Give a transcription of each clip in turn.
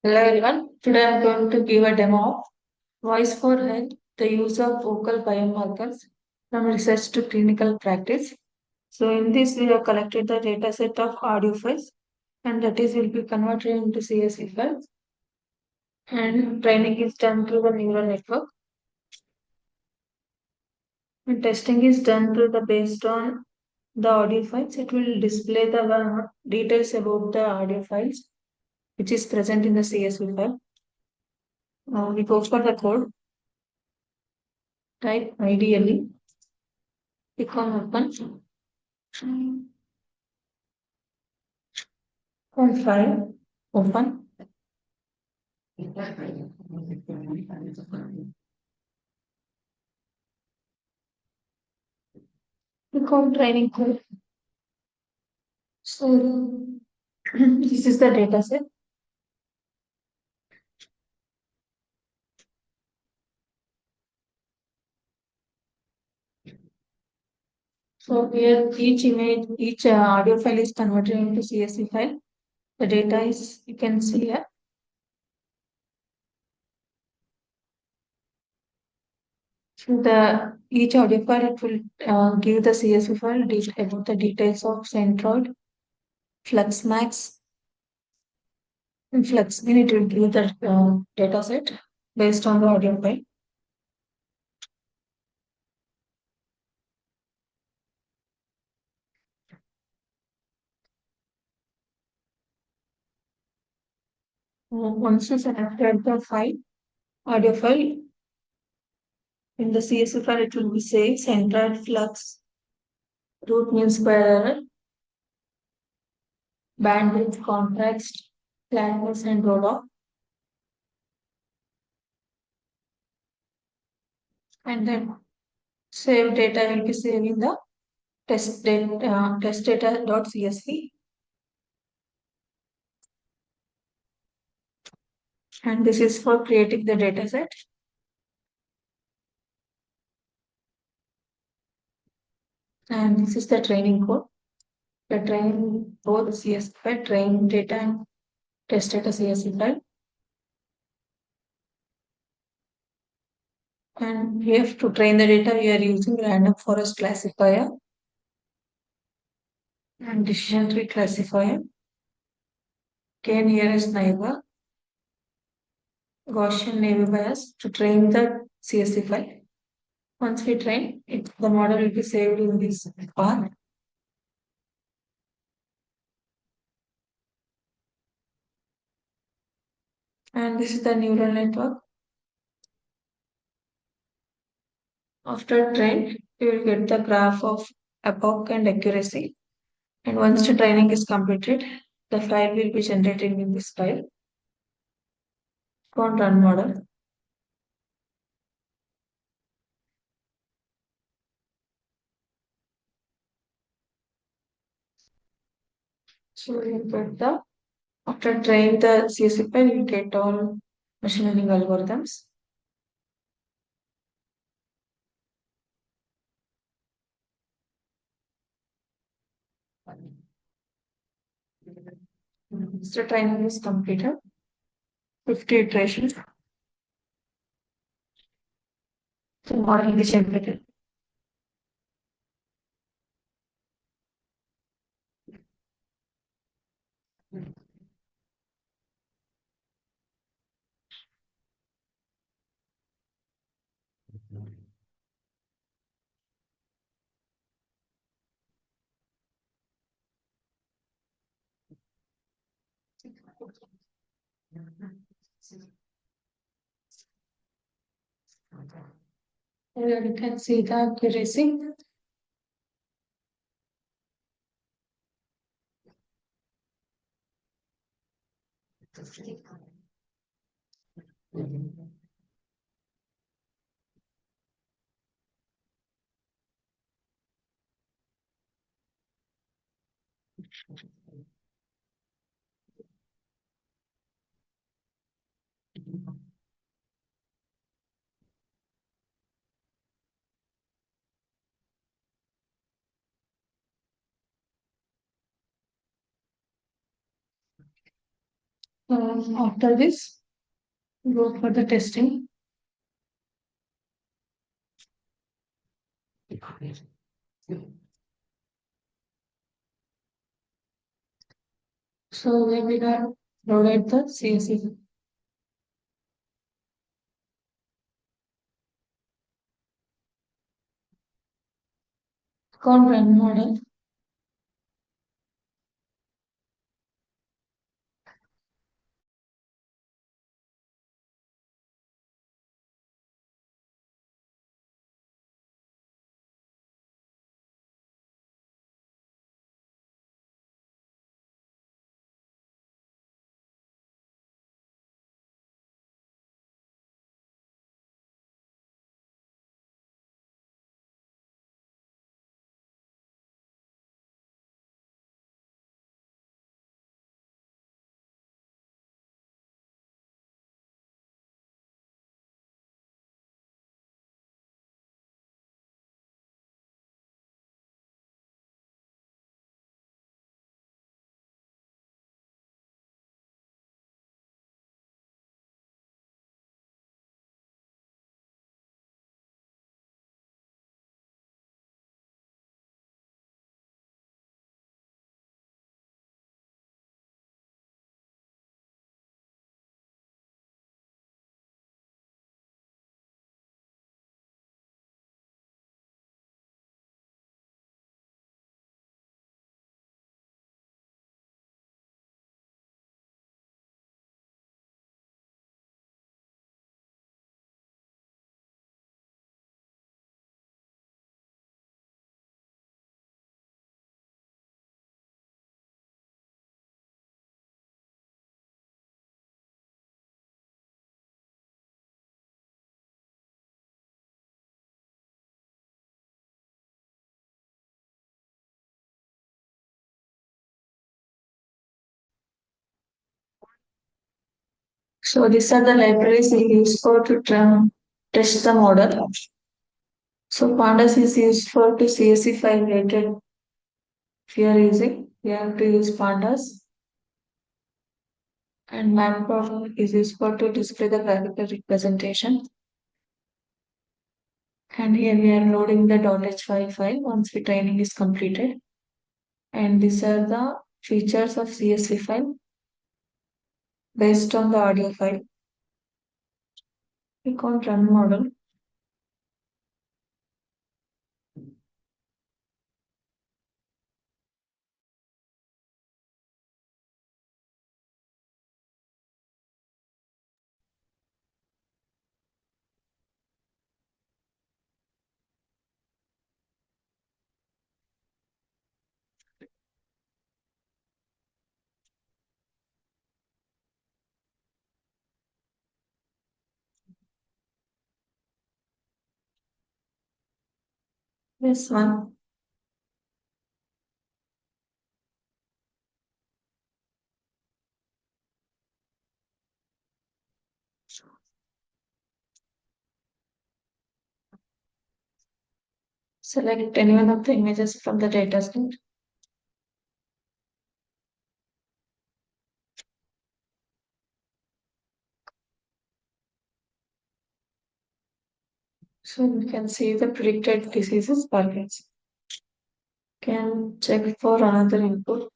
Hello everyone. Today I'm going to give a demo of Voice for Health, the use of vocal biomarkers from research to clinical practice. So in this we have collected the data set of audio files and that is will be converted into CSV files and training is done through the neural network and testing is done through the based on the audio files. It will display the details about the audio files which is present in the CSV file. We go for the code, type ideally. Click on open. On file, open. Click on training code. So this is the data set. So here each image, each audio file is converted into CSV file. The data is you can see here. So the each audio file it will give the CSV file about the details of centroid, flux max, and flux. Then it will give the data set based on the audio file. Once you selected the file, audio file, in the CSV file, it will be saying centroid flux, root mean square error, bandwidth, contrast, flatness, and roll off. And then save data will be saved in the test data.csv. And this is for creating the data set. And this is the training code. The train both CSV file, train data and test data CSV file. And we have to train the data. We are using random forest classifier and decision tree classifier. K nearest neighbor, Gaussian neighbor bias to train the CSV file. Once we train it, the model will be saved in this path. And this is the neural network. After train, you will get the graph of epoch and accuracy. And once the training is completed, the file will be generated in this file. Go on run model. So you get the after train the CSV file, you get all machine learning algorithms. Once the training is completed, 50 iterations. The model is generated. Here you can see the accuracy. After this, go for the testing. So we will provide the CSV content model. So these are the libraries we use for to test the model. So pandas is used for to CSV file related. If you are using, you have to use pandas. And matplotlib is used for to display the graphical representation. And here we are loading the .h5 file once the training is completed. And these are the features of CSV file based on the audio file. Click on run model. This one. Select any one of the images from the dataset. So you can see the predicted diseases per case. Can check for another input.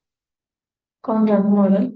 Con run model.